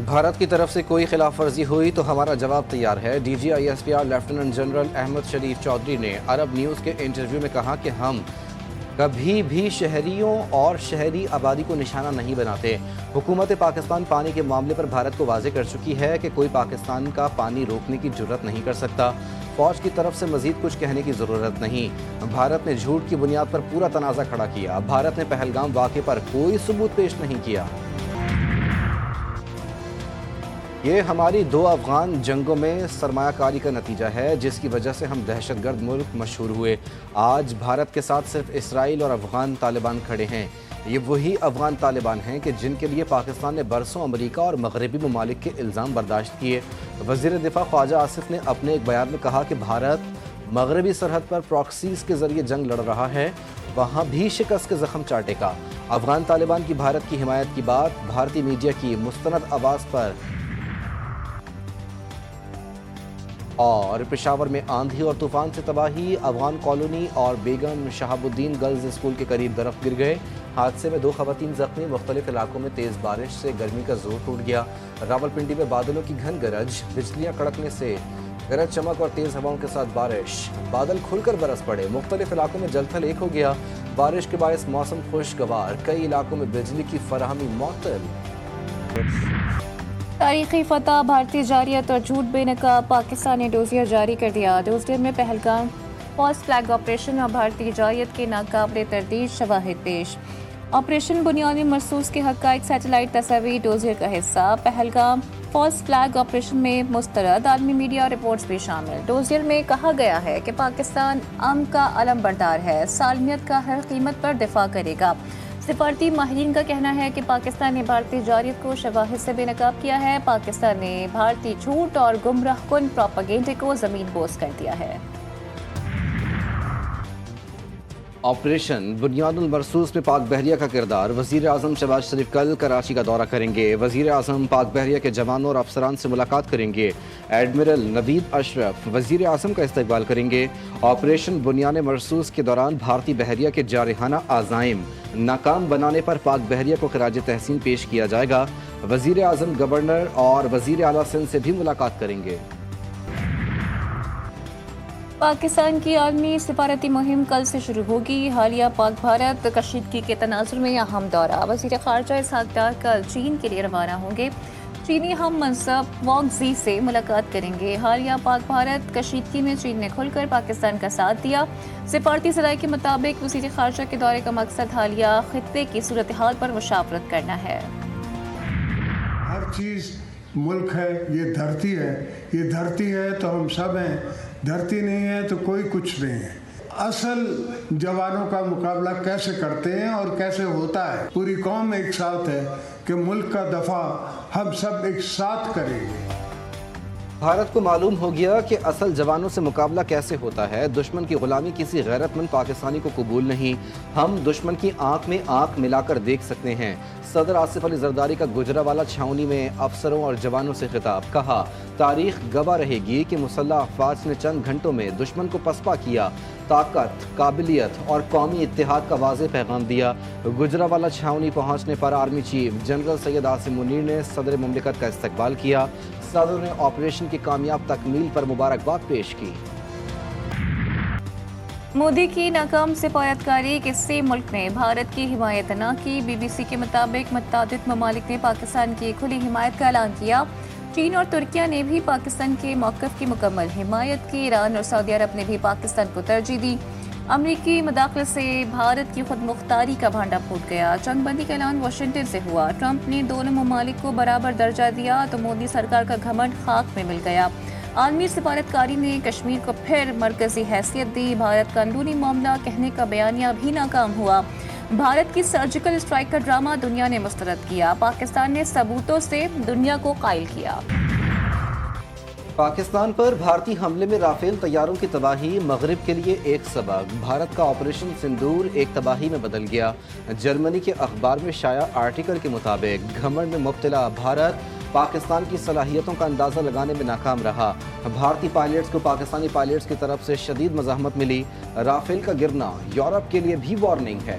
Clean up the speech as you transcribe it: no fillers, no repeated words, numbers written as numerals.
بھارت کی طرف سے کوئی خلاف ورزی ہوئی تو ہمارا جواب تیار ہے۔ D G I S P R lieutenant general Ahmed Sharif Chaudhry نے عرب نیوز کے انٹرویو میں کہا کہ ہم کبھی بھی شہریوں اور شہری آبادی کو نشانہ نہیں بناتے۔ حکومت پاکستان پانی کے معاملے پر بھارت کو واضح کر چکی ہے کہ کوئی پاکستان کا پانی روکنے کی جرات نہیں کر سکتا۔ فوج کی طرف سے مزید کچھ کہنے کی ضرورت نہیں۔ بھارت نے جھوٹ کی بنیاد پر پورا تنازع کھڑا کیا۔ بھارت نے پہلگام واقعے پر کوئی ثبوت پیش نہیں کیا۔ یہ ہماری 2 افغان جنگوں میں سرمایہ کاری کا نتیجہ ہے، جس کی وجہ سے ہم دہشت گرد ملک مشہور ہوئے۔ آج بھارت کے ساتھ صرف اسرائیل اور افغان طالبان کھڑے ہیں۔ یہ وہی افغان طالبان ہیں کہ جن کے لیے پاکستان نے برسوں امریکہ اور مغربی ممالک کے الزام برداشت کیے۔ وزیر دفاع خواجہ آصف نے اپنے ایک بیان میں کہا کہ بھارت مغربی سرحد پر پراکسیز کے ذریعے جنگ لڑ رہا ہے، وہاں بھی شکست کے زخم چاٹے گا۔ افغان طالبان کی بھارت کی حمایت کی بات بھارتی میڈیا کی مستند آواز پر اور پشاور میں آندھی اور طوفان سے تباہی، افغان کالونی اور بیگم شہاب الدین گرلز اسکول کے قریب درخت گر گئے۔ حادثے میں 2 خواتین زخمی، مختلف علاقوں میں تیز بارش سے گرمی کا زور ٹوٹ گیا۔ راولپنڈی میں بادلوں کی گھن گرج، بجلیاں کڑکنے سے گرج چمک اور تیز ہواؤں کے ساتھ بارش، بادل کھل کر برس پڑے، مختلف علاقوں میں جل تھل ایک ہو گیا۔ بارش کے باعث موسم خوشگوار، کئی علاقوں میں بجلی کی فراہمی معطل۔ تاریخی فتح، بھارتی جارحیت اور جھوٹ بے نقاب، پاکستان نے ڈوزیئر جاری کر دیا۔ ڈوزیئر میں پہلگام فالس فلیگ آپریشن اور بھارتی جارحیت کے ناقابل تردید شواہد پیش۔ آپریشن بنیادی مرصوص کے حقائق، سیٹلائٹ تصاویر ڈوزیئر کا حصہ۔ پہلگام فالس فلیگ آپریشن میں مسترد عالمی میڈیا رپورٹس بھی شامل۔ ڈوزیئر میں کہا گیا ہے کہ پاکستان امن کا علم بردار ہے، سالمیت کا ہر قیمت پر دفاع کرے گا۔ سفارتی ماہرین کا کہنا ہے کہ پاکستان نے بھارتی جارحیت کو شواہد سے بے نقاب کیا ہے۔ پاکستان نے بھارتی جھوٹ اور گمراہ کن پروپیگنڈے کو زمین بوس کر دیا ہے۔ آپریشن بنیاد المرصوص میں پاک بحریہ کا کردار، وزیر اعظم شہباز شریف کل کراچی کا دورہ کریں گے۔ وزیر اعظم پاک بحریہ کے جوانوں اور افسران سے ملاقات کریں گے۔ ایڈمرل نوید اشرف وزیر اعظم کا استقبال کریں گے۔ آپریشن بنیاد مرصوص کے دوران بھارتی بحریہ کے جارحانہ عزائم ناکام بنانے پر پاک بحریہ کو خراج تحسین پیش کیا جائے گا۔ وزیر اعظم گورنر اور وزیر اعلیٰ سندھ سے بھی ملاقات کریں گے۔ پاکستان کی عالمی سفارتی مہم کل سے شروع ہوگی۔ حالیہ پاک بھارت کشیدگی کے تناظر میں اہم دورہ، وزیر خارجہ اسحاق ڈار کل چین کے لیے روانہ ہوں گے۔ چینی ہم منصب وانگ زی سے ملاقات کریں گے۔ حالیہ پاک بھارت کشیدگی میں چین نے کھل کر پاکستان کا ساتھ دیا۔ سفارتی ذرائع کے مطابق وزیر خارجہ کے دورے کا مقصد حالیہ خطے کی صورتحال پر مشاورت کرنا ہے۔ ہر چیز ملک ہے، یہ دھرتی ہے، یہ دھرتی ہے تو ہم سب ہیں، دھرتی نہیں ہے تو کوئی کچھ نہیں ہے۔ اصل جوانوں کا مقابلہ کیسے کرتے ہیں اور کیسے ہوتا ہے، پوری قوم ایک ساتھ ہے کہ ملک کا دفاع ہم سب ایک ساتھ کریں گے۔ بھارت کو معلوم ہو گیا کہ اصل جوانوں سے مقابلہ کیسے ہوتا ہے۔ دشمن کی غلامی کسی غیرت مند پاکستانی کو قبول نہیں۔ ہم دشمن کی آنکھ میں آنکھ ملا کر دیکھ سکتے ہیں۔ صدر آصف علی زرداری کا گجرانوالہ چھاؤنی میں افسروں اور جوانوں سے خطاب، کہا تاریخ گواہ رہے گی کہ مسلح افواج نے چند گھنٹوں میں دشمن کو پسپا کیا، طاقت، قابلیت اور قومی اتحاد کا واضح پیغام دیا۔ گجرانوالہ چھاؤنی پہنچنے پر army chief general Syed Asim Munir نے صدر مملکت کا استقبال کیا۔ صدر نے آپریشن کی کامیاب تکمیل پر مبارکباد پیش کی۔ مودی کی ناکام سفارتکاری، کسی ملک نے بھارت کی حمایت نہ کی۔ بی بی سی کے مطابق متعدد ممالک نے پاکستان کی کھلی حمایت کا اعلان کیا۔ چین اور ترکیہ نے بھی پاکستان کے موقف کی مکمل حمایت کی۔ ایران اور سعودی عرب نے بھی پاکستان کو ترجیح دی۔ امریکی مداخلت سے بھارت کی خود مختاری کا بھانڈا پھوٹ گیا۔ جنگ بندی کا اعلان واشنگٹن سے ہوا۔ ٹرمپ نے دونوں ممالک کو برابر درجہ دیا تو مودی سرکار کا گھمنڈ خاک میں مل گیا۔ عالمی سفارتکاری نے کشمیر کو پھر مرکزی حیثیت دی۔ بھارت کا اندرونی معاملہ کہنے کا بیانیہ بھی ناکام ہوا۔ بھارت کی سرجیکل اسٹرائیک کا ڈرامہ دنیا نے مسترد کیا۔ پاکستان نے ثبوتوں سے دنیا کو قائل کیا۔ پاکستان پر بھارتی حملے میں رافیل طیاروں کی تباہی مغرب کے لیے ایک سبق، بھارت کا آپریشن سندور ایک تباہی میں بدل گیا۔ جرمنی کے اخبار میں شائع آرٹیکل کے مطابق گھمنڈ میں مبتلا بھارت پاکستان کی صلاحیتوں کا اندازہ لگانے میں ناکام رہا۔ بھارتی پائلٹس کو پاکستانی پائلٹس کی طرف سے شدید مزاحمت ملی۔ رافیل کا گرنا یورپ کے لیے بھی وارننگ ہے۔